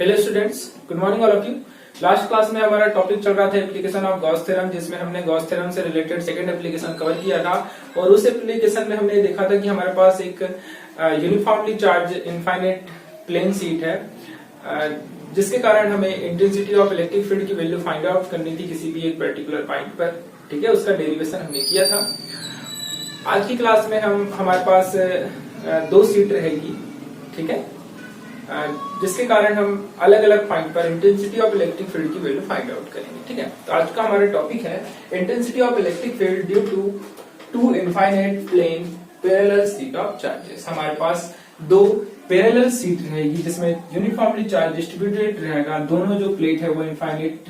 Hello students, good morning all of you. Last class में हमारा topic चल रहा था एप्लीकेशन ऑफ गॉस थ्योरम, जिसमें हमने गॉस थ्योरम से रिलेटेड सेकंड एप्लीकेशन कवर किया था। और उस एप्लीकेशन में हमने देखा था कि हमारे पास एक uniformly charge infinite plane sheet है, जिसके कारण हमें इंटेंसिटी ऑफ इलेक्ट्रिक फील्ड की वैल्यू फाइंड आउट करनी थी किसी भी एक पर्टिकुलर पॉइंट पर। ठीक है, उसका डेरिवेशन हमने किया था। आज की क्लास में हमारे पास दो शीट रहेगी, ठीक है, जिसके कारण हम अलग अलग पॉइंट पर इंटेंसिटी ऑफ इलेक्ट्रिक फील्ड की वैल्यू फाइंड आउट करेंगे। ठीक है, तो आज का हमारा टॉपिक है intensity of electric field due to two infinite plane parallel sheet of charges. हमारे पास दो पैरेलल शीट रहेगी जिसमें यूनिफॉर्मली चार्ज डिस्ट्रीब्यूटेड रहेगा। दोनों जो प्लेट है वो इनफाइनाइट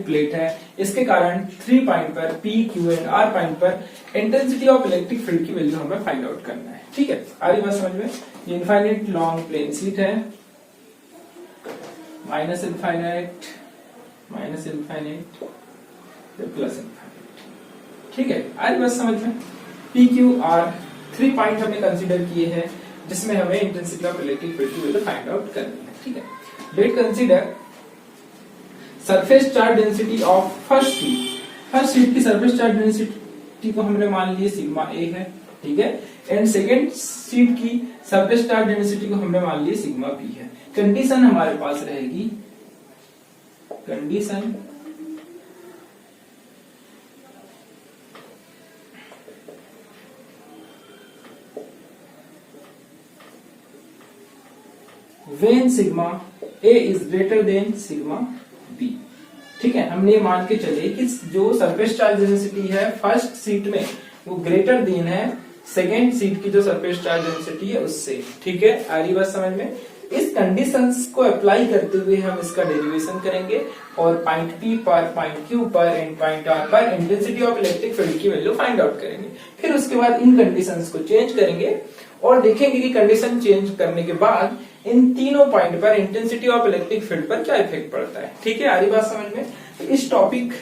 प्लेट है। इसके कारण 3 पॉइंट पर P, Q and R point पर इंटेंसिटी ऑफ इलेक्ट्रिक फील्ड की वैल्यू हमें फाइंड आउट करना है। ठीक है, आ रही बात समझ में? ये इनफाइनाइट लॉन्ग प्लेन शीट है, माइनस इनफाइनाइट प्लस इनफाइनाइट। ठीक है, आ रही बात समझ में? P, Q, R 3 पॉइंट हमने कंसीडर किए हैं जिसमें हमें इंटेंसिटी ऑफ इलेक्ट्रिक फील्ड की वैल्यू फाइंड आउट करनी है। ठीक है, late consider surface charge density of first sheet की सरफेस चार्ज डेंसिटी को हमने मान लिया सिग्मा ए है। ठीक है, एंड सेकेंड शीट की सरफेस चार्ज डेंसिटी को हमने मान लिया सिग्मा बी है। कंडीशन हमारे पास रहेगी, condition when sigma A is greater than sigma B. ठीक है, हमने मान के चले कि जो सरफेस चार्ज डेंसिटी है फर्स्ट शीट में वो ग्रेटर देन है सेकेंड शीट की जो सरफेस चार्ज डेंसिटी है उससे। ठीक है, आ रही बात समझ में? इस कंडीशंस को अप्लाई करते हुए हम इसका डेरिवेशन करेंगे और पॉइंट P पर, पॉइंट Q पर एंड पॉइंट R पर इंटेंसिटी ऑफ इलेक्ट्रिक फील्ड की वैल्यू फाइंड आउट करेंगे। फिर उसके बाद इन कंडीशंस को चेंज करेंगे और देखेंगे कि कंडीशन चेंज करने के बाद इन तीनों पॉइंट पर इंटेंसिटी ऑफ इलेक्ट्रिक फील्ड पर क्या इफेक्ट पड़ता है। ठीक है, आ रही बात समझ में? तो इस टॉपिक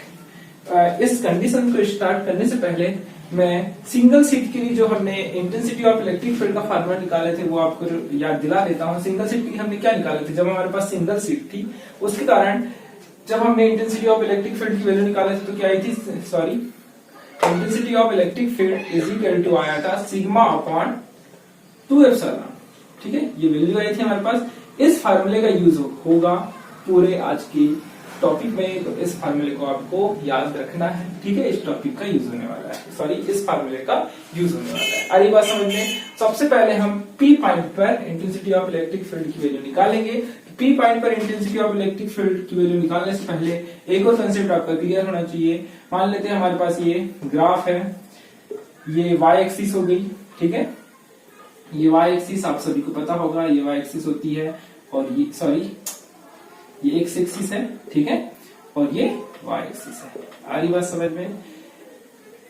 इस कंडीशन को स्टार्ट करने से पहले मैं सिंगल शीट के लिए जो हमने इंटेंसिटी ऑफ इलेक्ट्रिक फील्ड का फार्मूला निकाले थे वो आपको याद दिला देता हूँ। सिंगल शीट के लिए हमने क्या निकाले थे? जब हमारे पास सिंगल शीट थी उसके कारण जब हमने इंटेंसिटी ऑफ इलेक्ट्रिक फील्ड की वैल्यू निकाले थे तो क्या आई थी? Sorry, intensity of electric field is equal to आया था सिग्मा अपॉन 2 एप्सिलॉन। ठीक है, ये वैल्यू आई थी हमारे पास। इस फार्मूले का यूज होगा पूरे आज की टॉपिक में, तो इस फार्मूले को आपको याद रखना है। ठीक है, इस टॉपिक का यूज होने वाला है, सॉरी इस फार्मूले का यूज होने वाला है। अरे बात समझ में? सबसे पहले हम P पॉइंट पर इंटेंसिटी ऑफ इलेक्ट्रिक फील्ड की वैल्यू निकालेंगे। P पॉइंट पर इंटेंसिटी ऑफ इलेक्ट्रिक फील्ड की वैल्यू निकालने से पहले एक और कंसेप्ट आपका क्लियर होना चाहिए। मान लेते हैं हमारे पास ये ग्राफ है, ये y एक्सिस हो गई। ठीक है, ये y एक्सिस आप सभी को पता होगा, ये y एक्सिस होती है और ये सॉरी ये x एक्सिस है। ठीक है, और ये y एक्सिस है। आ रही बात समझ में?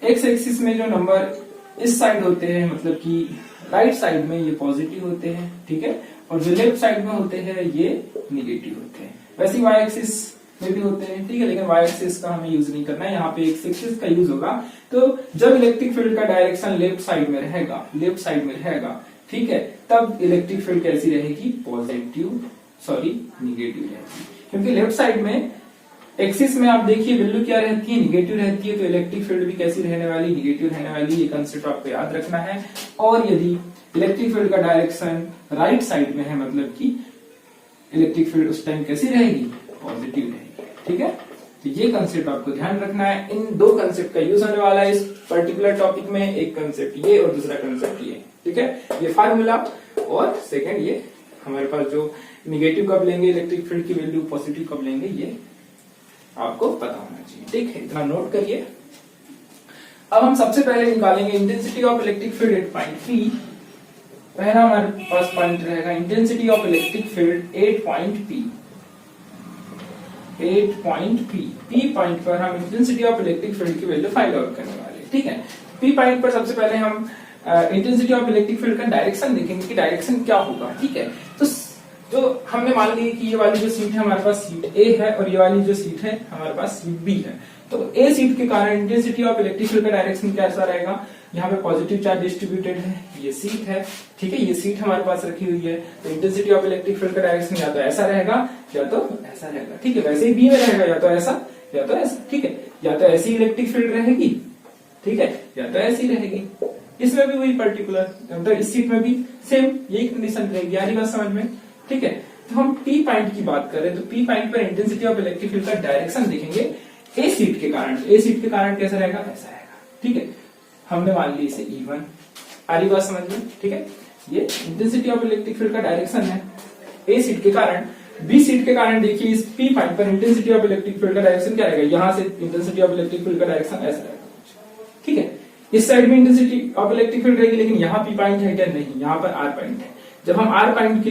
x एक्सिस में जो नंबर इस साइड होते हैं मतलब कि राइट साइड में ये पॉजिटिव होते हैं। ठीक है, और जो लेफ्ट साइड में होते हैं ये निगेटिव होते हैं। वैसे y एक्सिस में भी होते हैं। ठीक है, लेकिन y एक्सिस का हमें यूज नहीं करना है, यहाँ पे x एक्सिस का यूज होगा। तो जब इलेक्ट्रिक फील्ड का डायरेक्शन लेफ्ट साइड में रहेगा, ठीक है, तब इलेक्ट्रिक फील्ड कैसी रहेगी? पॉजिटिव, सॉरी निगेटिव रहेगी। क्योंकि लेफ्ट साइड में एक्सिस में आप देखिए वैल्यू क्या रहती है? निगेटिव रहती है, तो इलेक्ट्रिक फील्ड भी कैसी रहने वाली? निगेटिव रहने वाली। ये कंसेप्ट आपको याद रखना है। और यदि इलेक्ट्रिक फील्ड का डायरेक्शन राइट साइड में है मतलब कि इलेक्ट्रिक फील्ड उस टाइम कैसी रहेगी? पॉजिटिव रहेगी। ठीक है, तो ये कंसेप्ट आपको ध्यान रखना है। इन दो कंसेप्ट का यूज होने वाला है इस पर्टिकुलर टॉपिक में। एक कंसेप्ट ये और दूसरा कंसेप्ट ये। ठीक है, ये फार्मूला और सेकंड ये हमारे पास जो निगेटिव कब लेंगे इलेक्ट्रिक फील्ड की वैल्यू, पॉजिटिव कब लेंगे, ये आपको पता होना चाहिए। ठीक है, इतना नोट करिए। अब हम सबसे पहले निकालेंगे intensity of electric field at point P। पहला हमारे पास पॉइंट रहेगा intensity of electric field at point P। P point पर हम इंटेंसिटी ऑफ इलेक्ट्रिक फील्ड की वैल्यू फाइंड आउट करने वाले हैं। ठीक है, P पॉइंट पर सबसे पहले हम इंटेंसिटी ऑफ इलेक्ट्रिक फील्ड का डायरेक्शन देखेंगे कि डायरेक्शन क्या होगा। ठीक है, तो जो हमने मान ली कि ये वाली जो सीट है हमारे पास सीट ए है और ये वाली जो सीट है हमारे पास सीट बी है। तो ए सीट के कारण इंटेंसिटी ऑफ इलेक्ट्रिक फील्ड का डायरेक्शन कैसा रहेगा? यहाँ पे पॉजिटिव चार्ज डिस्ट्रीब्यूटेड है, ये सीट है, ठीक है, ये सीट हमारे पास रखी हुई है, तो इंटेंसिटी ऑफ इलेक्ट्रिक फील्ड का डायरेक्शन या तो ऐसा रहेगा या तो ऐसा रहेगा, ठीक है। वैसे ही बी में रहेगा या तो ऐसा या तो ऐसा, ठीक है, या तो ऐसी इलेक्ट्रिक फील्ड रहेगी, ठीक है, या तो ऐसी रहेगी। इसमें भी वही पर्टिकुलर, मतलब इस सीट में भी सेम यही कंडीशन रहेगी। यानी बात समझ में, ठीक है। तो हम पी पॉइंट की बात करें तो पी पॉइंट पर इंटेंसिटी ऑफ इलेक्ट्रिक फील्ड का डायरेक्शन देखेंगे ए सीट के कारण। ए सीट के कारण कैसा रहेगा, ऐसा रहेगा, ठीक है। हमने मान ली इसे E1, आ रही बात समझ में, ठीक है। ये इंटेंसिटी ऑफ इलेक्ट्रिक फील्ड का डायरेक्शन है ए सीट के कारण। बी सीट के कारण देखिए इस पी पॉइंट पर इंटेंसिटी ऑफ इलेक्ट्रिक फील्ड का डायरेक्शन क्या रहेगा, यहां से इंटेंसिटी ऑफ इलेक्ट्रिक फील्ड का डायरेक्शन ऐसा रहेगा, ठीक है। इस साइड में इंटेंसिटी ऑफ इलेक्ट्रिक फील्ड रहेगी, लेकिन यहाँ पी पॉइंट है क्या, नहीं, यहाँ पर आर पॉइंट है। जब हम आर पॉइंट के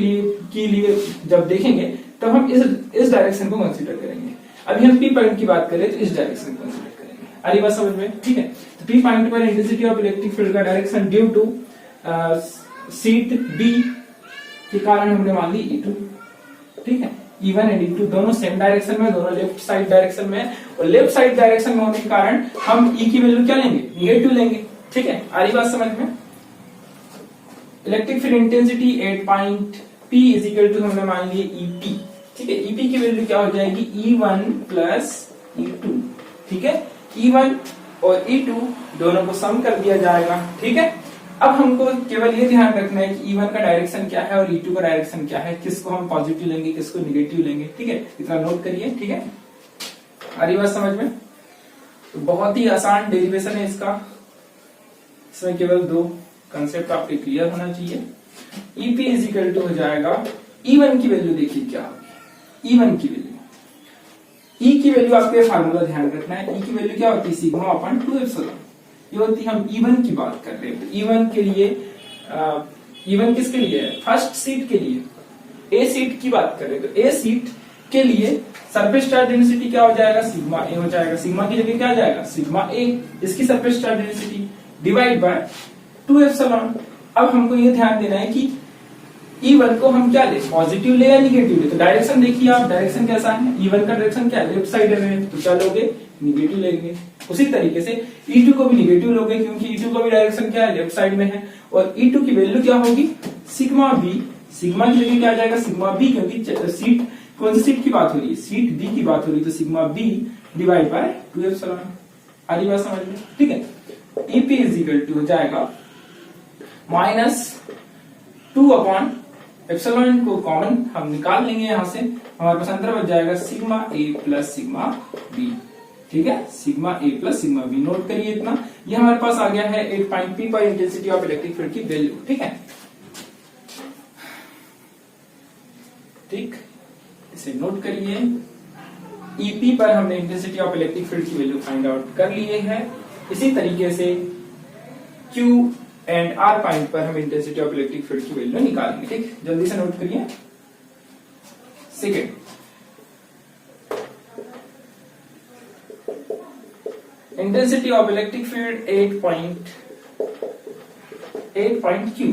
लिए जब देखेंगे तब हम इस डायरेक्शन को कंसीडर करेंगे। अभी हम पी पॉइंट की बात करें तो इस डायरेक्शन को कंसीडर करेंगे। अरे बात समझ में, ठीक है। तो पी पॉइंट पर इंटेंसिटी ऑफ इलेक्ट्रिक फील्ड का direction due to sheet B के कारण हमने मान ली E2, ठीक है। E1 एंड E2 दोनों सेम डायरेक्शन में, दोनों लेफ्ट साइड डायरेक्शन में, और लेफ्ट साइड डायरेक्शन में होने के कारण हम E की वैल्यू क्या लेंगे, निगेटिव लेंगे, ठीक है। आ रही बात समझ में। Electric field intensity at point P is equal to हमने मान लिए EP, ठीक है। EP की वैल्यू क्या हो जाएगी, E1 प्लस E2, ठीक है। E1 और E2 दोनों को सम कर दिया जाएगा, ठीक है। अब हमको केवल ये ध्यान रखना है कि E1 का डायरेक्शन क्या है और E2 का डायरेक्शन क्या है, किसको हम पॉजिटिव लेंगे किसको निगेटिव लेंगे, ठीक है। इतना नोट करिए, ठीक है। आ रही बात समझ में। तो बहुत ही आसान डेरिवेशन है इसका, इसमें केवल दो कंसेप्ट आपके क्लियर होना चाहिए। EP इज इक्वल टू हो जाएगा, E1 की वैल्यू देखिए क्या होगी, E1 की वैल्यू, E की वैल्यू आपके फार्मूला ध्यान रखना है। E की वैल्यू क्या होती है, सिग्मा अपॉन 2 एप्सिलॉन, ये होती है। हम E1 की बात कर रहे हैं, तो E1 के लिए E1 किसके लिए है, फर्स्ट सीट के लिए, ए सीट की बात कर रहे हैं। तो ए सीट के लिए सरफेस चार्ज डेंसिटी क्या हो जाएगा, सिग्मा ए हो जाएगा। सिग्मा की जगह क्या आ जाएगा, सिग्मा ए, इसकी surface charge density divide by 2 epsilon. अब हमको ये ध्यान देना है कि E1 को हम क्या ले, पॉजिटिव ले या निगेटिव ले। तो डायरेक्शन देखिए आप, डायरेक्शन कैसा है, E1 का डायरेक्शन क्या है, लेफ्ट साइड में, तो क्या लोगे, निगेटिव लेंगे। उसी तरीके से E2 को भी निगेटिव लोगे, क्योंकि E2 का भी डायरेक्शन क्या है, लेफ्ट साइड में है। और E2 की वैल्यू क्या होगी, सिग्मा बी, सिग्मा की जगह क्या आ जाएगा, सिग्मा बी, क्योंकि सीट कौन सी सीट की बात हो रही है, सीट बी की बात हो रही है, तो sigma B divide by 2 epsilon. आरी बात समझ में, ठीक है। EP इज इक्वल टू हो जाएगा -2 अपॉन एप्सिलॉन को कॉमन हम निकाल लेंगे यहां से, हमारे पास अंतर बच जाएगा sigma A plus sigma B, ठीक है। Sigma A plus sigma B, note करिए इतना। ये हमारे पास आ गया है 8 पॉइंट P पर इंटेंसिटी ऑफ इलेक्ट्रिक फील्ड की वैल्यू, ठीक है। ठीक, इसे नोट करिए। EP पर हमने इंटेंसिटी ऑफ इलेक्ट्रिक फील्ड की वैल्यू फाइंड आउट कर लिए है। इसी तरीके से Q एंड R पॉइंट पर हम इंटेंसिटी ऑफ इलेक्ट्रिक फील्ड की वैल्यू निकालेंगे, ठीक। जल्दी से नोट करिए। Second, intensity of electric field 8 point Q।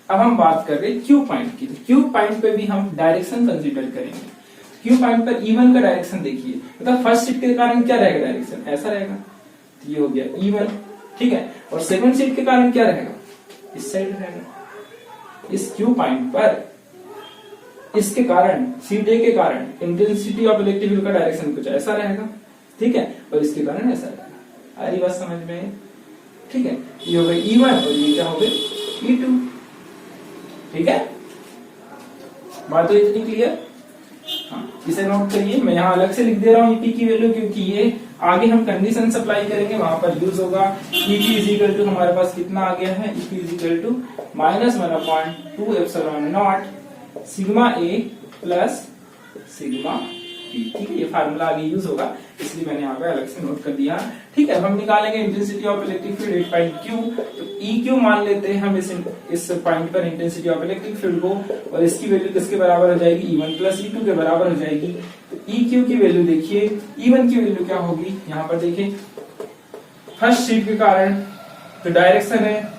अब हम बात कर रहे हैं Q पॉइंट की। Q पॉइंट पे भी हम डायरेक्शन कंसीडर करेंगे। Q पॉइंट पर E1 का डायरेक्शन देखिए, मतलब फर्स्ट सीट के कारण क्या रहेगा, डायरेक्शन ऐसा रहेगा, तो ये हो गया E1, ठीक है। और सेकंड सीट के कारण क्या रहेगा, इस साइड रहेगा। इस Q पॉइंट पर इसके कारण, सीट ए के कारण इंटेंसिटी ऑफ इलेक्ट्रिक फील्ड का डायरेक्शन कुछ ऐसा रहेगा, ठीक है, और इसके कारण ऐसा रहेगा। आ रही बात समझ में, ठीक है। ये हो गई E1 और ये क्या हो गई E2, ठीक है। बात तो इतनी क्लियर। हाँ, इसे नोट करिए। मैं यहाँ अलग से लिख दे रहा हूँ EP की वैल्यू, क्योंकि ये आगे हम कंडीशन सप्लाई करेंगे, वहां पर यूज होगा। EP इज इक्वल टू हमारे पास कितना आ गया है, EP is equal to -1/2 epsilon not sigma A plus sigma B, ठीक है। ये फार्मूला आगे यूज होगा, इसलिए मैंने यहाँ पे अलग से नोट कर दिया, ठीक है। अब हम निकालेंगे intensity of electric field 8 point Q। तो EQ मान लेते हैं हम इस पॉइंट पर इंटेंसिटी ऑफ इलेक्ट्रिक फील्ड को, और इसकी वैल्यू किसके बराबर हो जाएगी, E1 प्लस E2 के बराबर हो जाएगी। तो EQ की वैल्यू देखिए, E1 की वैल्यू क्या होगी, यहाँ पर देखिए, फर्स्ट सीट के कारण तो डायरेक्शन है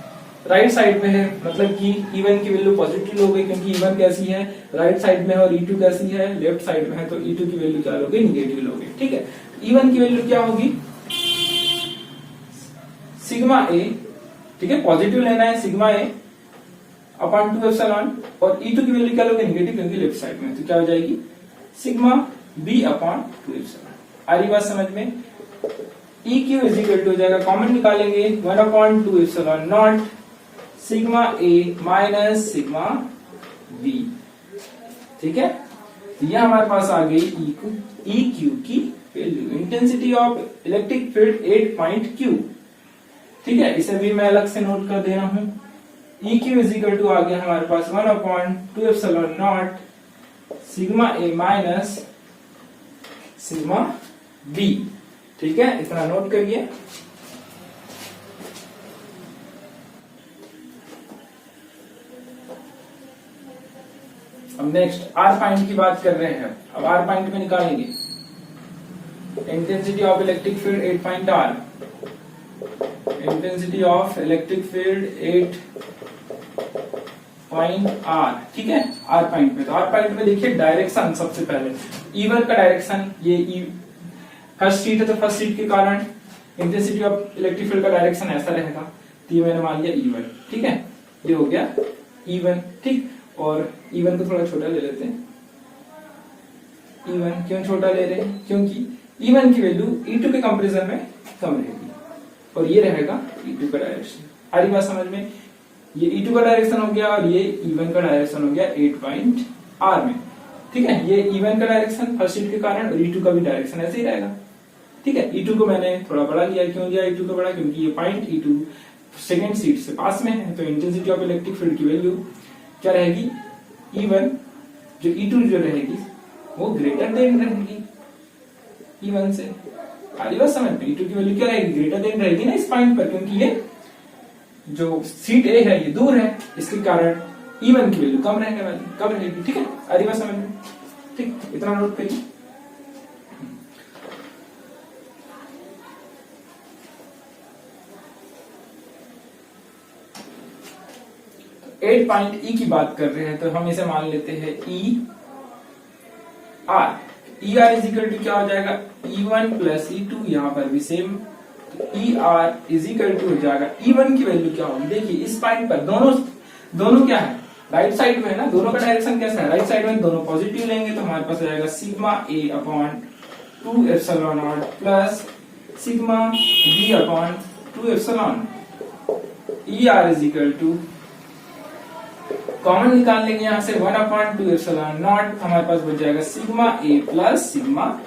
राइट साइड में है, मतलब कि E1 की वैल्यू पॉजिटिव लोगे, क्योंकि E1 कैसी है, राइट साइड में है, और E2 कैसी है, लेफ्ट साइड में है, तो E2 की वैल्यू क्या लोगे, निगेटिव लोगे, ठीक है। E1 की वैल्यू क्या होगी, सिग्मा ए, ठीक है, पॉजिटिव लेना है, सिग्मा ए अपॉन 2 एप्सिलॉन, और E2 की वैल्यू क्या लोगे नेगेटिव क्योंकि लेफ्ट साइड में, तो क्या हो जाएगी सिग्मा B अपॉन 2 एप्सिलॉन। आ रही बात समझ में? EQ इज इक्वल टू हो जाएगा, कॉमन निकालेंगे 1 upon 2 epsilon not sigma A minus sigma B। ठीक है, तो यह हमारे पास आ गई EQ की value, intensity of electric field 8 point Q। ठीक है, इसे भी मैं अलग से नोट कर दे रहा हूं। EQ इज इक्वल टू आ गया हमारे पास 1 upon 2 epsilon not sigma A minus sigma B। ठीक है, इतना नोट करिए। अब नेक्स्ट आर पॉइंट की बात कर रहे हैं। अब आर पॉइंट में निकालेंगे intensity of electric field 8 point R, intensity of electric field 8 point R. ठीक है, आर पॉइंट में, तो आर पॉइंट में देखिए डायरेक्शन सबसे पहले E1 का डायरेक्शन, ये फर्स्ट शीट है तो फर्स्ट शीट के कारण इंटेंसिटी ऑफ इलेक्ट्रिक फील्ड का डायरेक्शन ऐसा रहेगा, तो ये मैंने मान लिया E1। ठीक है, ये हो गया E1। ठीक, और E1 को थोड़ा छोटा ले लेते हैं। E1 क्यों छोटा ले रहे हैं? क्योंकि E1 की वैल्यू E2 के कंपैरिजन में कम रहेगी, और ये रहेगा E2 का डायरेक्शन। आ रही बात समझ में? ये E2 का डायरेक्शन हो गया और ये E1 का डायरेक्शन हो गया 8 पॉइंट R में। ठीक है, ये E1 का डायरेक्शन फर्स्ट शीट के कारण, और E2 का भी डायरेक्शन ऐसे ही रहेगा। ठीक है, E2 को मैंने थोड़ा बड़ा लिया, क्यों लिया E2 को बड़ा? क्योंकि ये पॉइंट E2 सेकेंड शीट से पास में है, तो इंटेंसिटी ऑफ इलेक्ट्रिक फील्ड की वैल्यू क्या रहेगी? E1 जो E2 जो रहेगी वो ग्रेटर देन रहेगी E1 से। आगे बात समझ में? E2 की वैल्यू क्या रहेगी? ग्रेटर देन रहेगी ना इस पॉइंट पर, क्योंकि ये जो सीट A है ये दूर है, इसके कारण E1 की वैल्यू कम रहने वाली, कम रहेगी। ठीक है, आगे बात समझ में? ठीक, इतना नोट करिए। 8 पॉइंट E की बात कर रहे हैं, तो हम इसे मान लेते हैं ER। ER is equal to क्या हो जाएगा? E1 प्लस E2, यहाँ पर भी सेम, तो ER इज इक्वल टू हो जाएगा E1 की वैल्यू क्या होगी? देखिए इस पॉइंट पर दोनों क्या है? राइट साइड में है ना, दोनों का डायरेक्शन कैसा है? राइट साइड में दोनों पॉजिटिव लेंगे, तो हमारे पास आ जाएगा sigma A upon 2 epsilon naught plus sigma B upon 2 epsilon. ER is equal to, common निकाल लेंगे यहां से 1 अपॉन 2 एप्सिलॉन नॉट, हमारे पास बच जाएगा sigma A plus sigma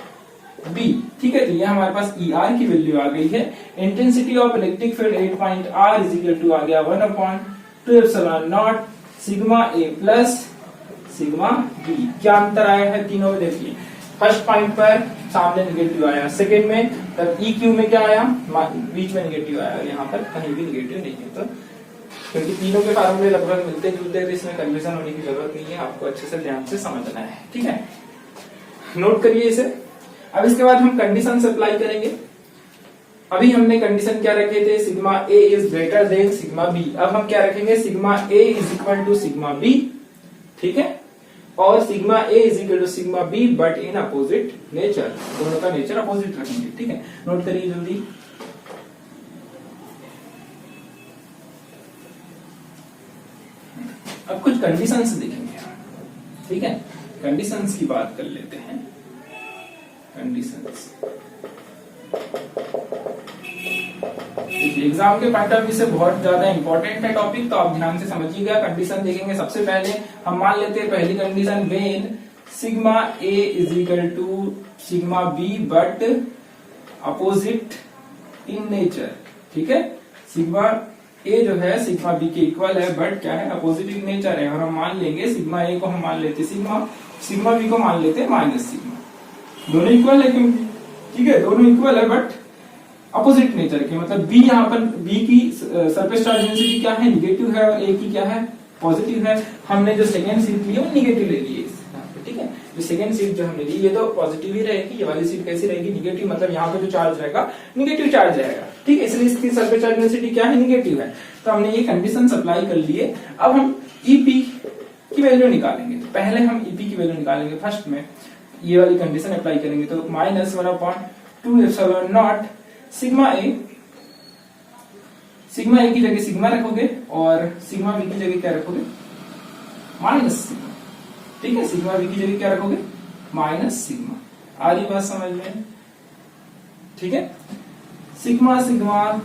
B। ठीक है, तो ये हमारे पास ER की वैल्यू आ गई है। Intensity of electric field 8 point R is equal to आ गया 1 upon 2 epsilon not sigma A plus sigma B। क्या अंतर आया है तीनों में? देखिए फर्स्ट पॉइंट पर सामने नेगेटिव आया, सेकेंड में तब EQ में क्या आया? बीच में नेगेटिव आया, और यहाँ पर कहीं भी नेगेटिव नहीं है। तो क्योंकि तीनों के फार्मूले लगभग मिलते जुलते हैं, इसमें कंफ्यूजन होने की जरूरत नहीं है, आपको अच्छे से ध्यान से समझना है। ठीक है, नोट करिए इसे। अब इसके बाद हम कंडीशन अप्लाई करेंगे। अभी हमने कंडीशन क्या रखे थे? Sigma A is greater than sigma B। अब हम क्या रखेंगे? Sigma A is equal to sigma B। ठीक है, और sigma A is equal to sigma B but in opposite nature, दोनों का नेचर अपोजिट रखेंगे। ठीक है, नोट करिए जल्दी। अब कुछ कंडीशंस देखेंगे। ठीक है, कंडीशंस की बात कर लेते हैं। कंडीशंस एग्जाम के पॉइंट ऑफ व्यू से बहुत ज्यादा इंपॉर्टेंट है टॉपिक, तो आप ध्यान से समझिएगा। कंडीशन देखेंगे। सबसे पहले हम मान लेते हैं पहली condition, when sigma A is equal to sigma B but opposite in nature. ठीक है, सिग्मा A जो है सिग्मा B के इक्वल है, बट क्या है? अपोजिट इन नेचर है। और हम मान लेंगे सिग्मा A को हम मान लेते सिग्मा B को मान लेते माइनस सिग्मा। दोनों इक्वल है क्योंकि, ठीक है, दोनों इक्वल है बट अपोजिट नेचर के, मतलब B यहाँ पर B की सरफेस चार्ज डेंसिटी क्या है? निगेटिव है, और A की क्या है? पॉजिटिव है। हमने जो सेकेंड सीट ली है वो निगेटिव ले ली है। ठीक है, जो सेकेंड सीट जो हमने ली ये तो पॉजिटिव ही रहेगी, ये वाली सीट कैसी रहेगी? निगेटिव, मतलब यहाँ पे जो चार्ज रहेगा निगेटिव चार्ज रहेगा। ठीक है, इसलिए इसकी सरफेस चार्ज डेंसिटी क्या है? निगेटिव है। तो हमने ये कंडीशन अप्लाई कर लिए। अब हम EP की वैल्यू निकालेंगे। तो पहले हम EP की वैल्यू निकालेंगे। फर्स्ट में ये वाली कंडीशन अप्लाई करेंगे, तो minus 1 upon 2 epsilon not sigma A sigma A की जगह सिग्मा रखोगे और सिग्मा बी की जगह क्या रखोगे, माइनस सिग्मा। ठीक है, सिग्मा बी की जगह क्या रखोगे, माइनस सिग्मा। आ रही बात समझ में? ठीक है, सिग्मा सिग्मा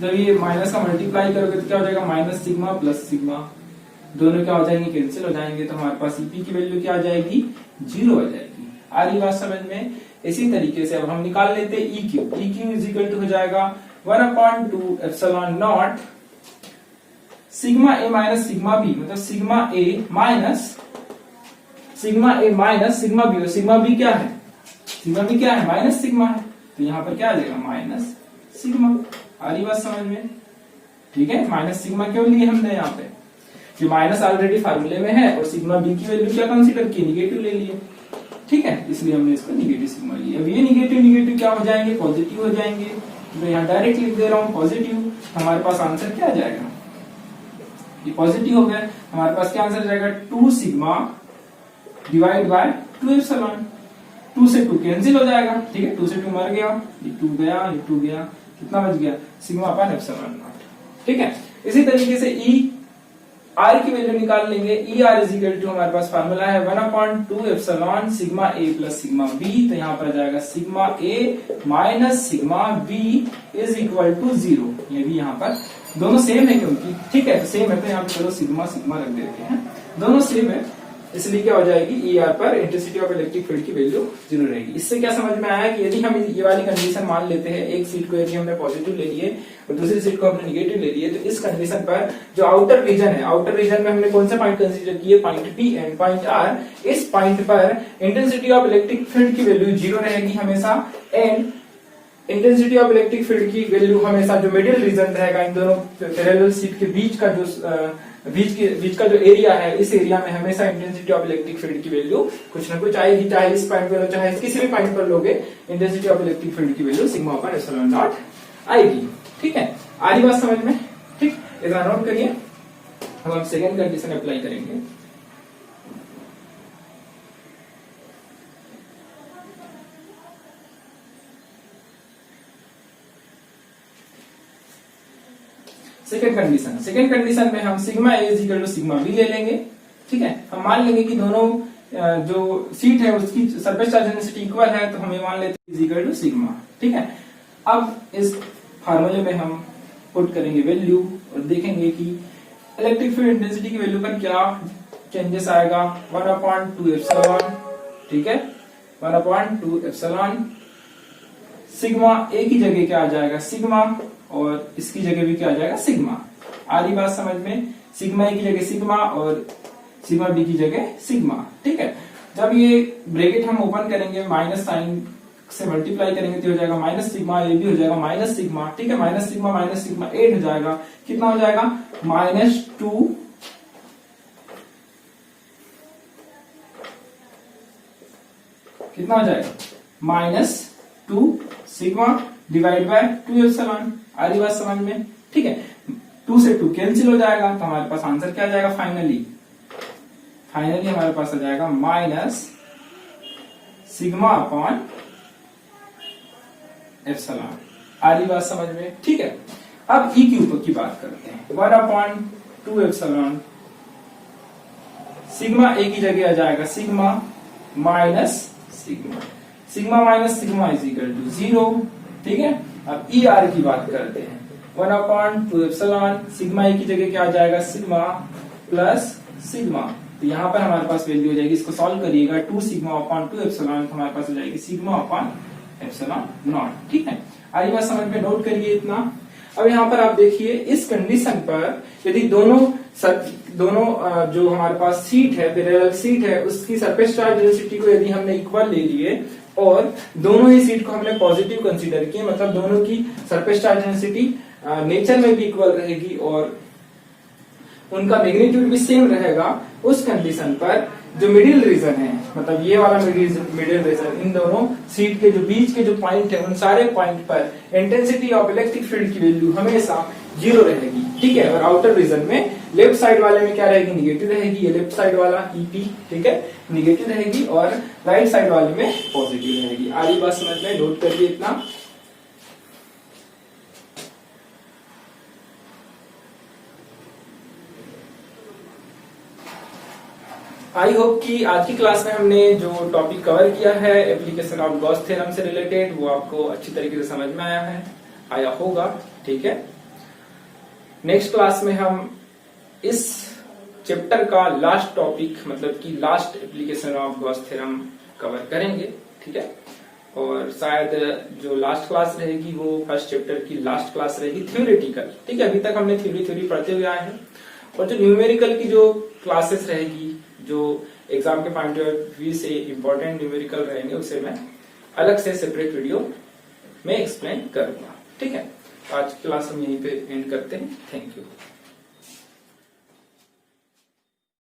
जब ये माइनस का मल्टीप्लाई करोगे तो क्या हो जाएगा, माइनस सिग्मा प्लस सिग्मा, दोनों क्या हो जाएंगे, कैंसिल हो जाएंगे, तो हमारे पास ईपी की वैल्यू क्या आ जाएगी, 0 आ जाएगी। आ रही बात समझ में? इसी तरीके से अब हम निकाल लेते हैं E Q. E Q is equal to हो जाएगा 1/2 epsilon not sigma A minus sigma B, मतलब sigma A minus sigma B. और सिग्मा बी क्या है, सिग्मा बी क्या है, माइनस सिग्मा है, तो यहाँ पर क्या आ जाएगा, माइनस सिग्मा। आ रही बात समझ में? ठीक है, माइनस सिग्मा क्यों लिए हमने यहाँ पे, जो माइनस ऑलरेडी फार्मूले में है और सिग्मा बी की वैल्यू क्या कंसीडर की, निगेटिव ले लिए। ठीक है, इसलिए हमने इसको निगेटिव सिग्मा लिया। अब ये निगेटिव क्या हो जाएंगे, पॉजिटिव हो जाएंगे, तो यहाँ डायरेक्ट लिख दे रहा हूँ पॉजिटिव। हमारे पास आंसर क्या आ जाएगा, ये पॉजिटिव हो गया, हमारे पास क्या आंसर जाएगा, 2 सिग्मा डिवाइड बाय 2 एप्सिलॉन। 2 से 2 कैंसिल हो जाएगा। ठीक है, 2 से 2 मर गया, ये 2 गया, ये 2 गया, कितना बच गया, सिग्मा अपन एप्सिलॉन नॉट। ठीक है, इसी तरीके से ई आर की वैल्यू निकाल लेंगे। E R is equal to, हमारे पास फार्मूला है 1/2 epsilon sigma A plus sigma B, तो यहाँ पर आ जाएगा sigma A minus sigma B is equal to 0। ये भी यहाँ पर दोनों सेम है क्योंकि, ठीक है सेम है, तो यहाँ पर चलो सिग्मा सिग्मा रख देते हैं, दोनों सेम है, इसलिए क्या हो जाएगी, ई आर पर इंटेंसिटी ऑफ इलेक्ट्रिक फील्ड की वैल्यू 0 रहेगी। इससे क्या समझ में आया कि यदि हम ये वाली कंडीशन मान लेते हैं, एक सीट को यदि हमने पॉजिटिव ले लिए और दूसरी सीट को हमने निगेटिव ले लिए, तो इस कंडीशन पर जो आउटर रीजन है, आउटर रीजन में हमने कौन सा पॉइंट कंसीडर किए, point P and point R. इस पॉइंट पर इंटेंसिटी ऑफ इलेक्ट्रिक फील्ड की वैल्यू 0 रहेगी हमेशा, and intensity of electric field की वैल्यू हमेशा जो मिडिल रीजन रहेगा, इन दोनों पैरेलल सीट के बीच का जो बीच का जो एरिया है, इस एरिया में हमेशा इंटेंसिटी ऑफ इलेक्ट्रिक फील्ड की वैल्यू कुछ ना कुछ आएगी, चाहे इस पॉइंट पर चाहे किसी भी पॉइंट पर लोगे, इंटेंसिटी ऑफ इलेक्ट्रिक फील्ड की value sigma upon epsilon not आएगी। ठीक है, आ रही बात समझ में? ठीक, इतना नोट करिए। अब हम सेकेंड कंडीशन अप्लाई करेंगे। सेकेंड कंडीशन में हम sigma A is equal to sigma B ले लेंगे। ठीक है, हम मान लेंगे कि दोनों जो सीट है उसकी सरफेस चार्ज डेंसिटी इक्वल है, तो हमें मान लेते हैं इज इक्वल टू सिग्मा। ठीक है, अब इस फार्मूले में हम पुट करेंगे वैल्यू और देखेंगे कि इलेक्ट्रिक फील्ड इंटेंसिटी की वैल्यू पर क्या चेंजेस आएगा। 1/2 एप्सिलॉन, ठीक है, 1/2 एप्सिलॉन सिग्मा ए की जगह क्या आ जाएगा, सिग्मा, और इसकी जगह भी क्या आ जाएगा, सिग्मा। आ रही बात समझ में? सिग्मा ए की जगह सिग्मा और सिग्मा बी की जगह सिग्मा। ठीक है, जब ये ब्रैकेट हम ओपन करेंगे, माइनस साइन से मल्टीप्लाई करेंगे तो हो जाएगा माइनस सिग्मा, ये भी हो जाएगा माइनस सिग्मा। ठीक है, माइनस सिग्मा 8 हो जाएगा, कितना हो जाएगा, -2 कितना हो जाएगा, -2 सिग्मा डिवाइड बाय 2 एप्सिलॉन। आ रही बात समझ में? ठीक है, 2 से 2 कैंसिल हो जाएगा, तो हमारे पास आंसर क्या आ जाएगा, फाइनली हमारे पास आ जाएगा माइनस सिग्मा अपॉन एप्सिलॉन। आ रही बात समझ में? ठीक है, अब ई क्यू की बात करते हैं। 1/2 एप्सिलॉन सिग्मा ए की जगह आ जाएगा sigma minus sigma, sigma minus sigma is equal to 0। ठीक है, अब ई आर की बात करते हैं। 1/2 एप्सिलॉन सिग्मा ए की जगह क्या आ जाएगा, सिग्मा प्लस सिग्मा, तो यहाँ पर हमारे पास वैल्यू हो जाएगी, इसको सॉल्व करिएगा, 2 सिग्मा अपॉन 2 एप्सिलॉन, तो हमारे पास हो जाएगी सिग्मा अपॉन एप्सिलॉन नॉट। ठीक है, आई बात समझ में? नोट करिए इतना। अब यहाँ पर आप देखिए, इस कंडीशन पर यदि दोनों जो हमारे पास सीट है, पैरेलल सीट है, उसकी सरफेस चार्ज डेंसिटी को यदि हमने इक्वल ले लिए और दोनों ही सीट को हमने पॉजिटिव कंसीडर किए, मतलब दोनों की सरफेस चार्ज डेंसिटी नेचर में भी इक्वल रहेगी और उनका मैग्नीट्यूड भी सेम रहेगा, उस कंडीशन पर जो मिडिल रीजन है, मतलब ये वाला मिडिल रीजन, इन दोनों सीट के जो बीच के जो पॉइंट है, उन सारे पॉइंट पर इंटेंसिटी ऑफ इलेक्ट्रिक फील्ड की वैल्यू हमेशा 0 रहेगी। ठीक है, और आउटर रीजन में लेफ्ट साइड वाले में क्या रहेगी, निगेटिव रहेगी, ये लेफ्ट साइड वाला ईपी, ठीक है, निगेटिव रहेगी, और राइट साइड वाले में पॉजिटिव रहेगी। आगे बात समझ में? नोट करिए इतना। आई होप कि आज की क्लास में हमने जो टॉपिक कवर किया है एप्लीकेशन ऑफ गॉस थ्योरम से रिलेटेड वो आपको अच्छी तरीके से समझ में आया होगा। ठीक है, नेक्स्ट क्लास में हम इस चैप्टर का लास्ट टॉपिक मतलब कि last application of Gauss theorem cover करेंगे। ठीक है, और शायद जो लास्ट क्लास रहेगी वो फर्स्ट चैप्टर की लास्ट क्लास रहेगी थ्योरेटिकल। ठीक है, अभी तक हमने थ्योरी पढ़ते हुए आए हैं और जो न्यूमेरिकल की जो क्लासेस रहेगी जो एग्जाम के पॉइंट ऑफ व्यू से इंपॉर्टेंट न्यूमेरिकल रहेंगे उसे मैं अलग से सेपरेट वीडियो में एक्सप्लेन करूंगा। ठीक है, आज की क्लास हम यहीं पे एंड करते हैं। Thank you.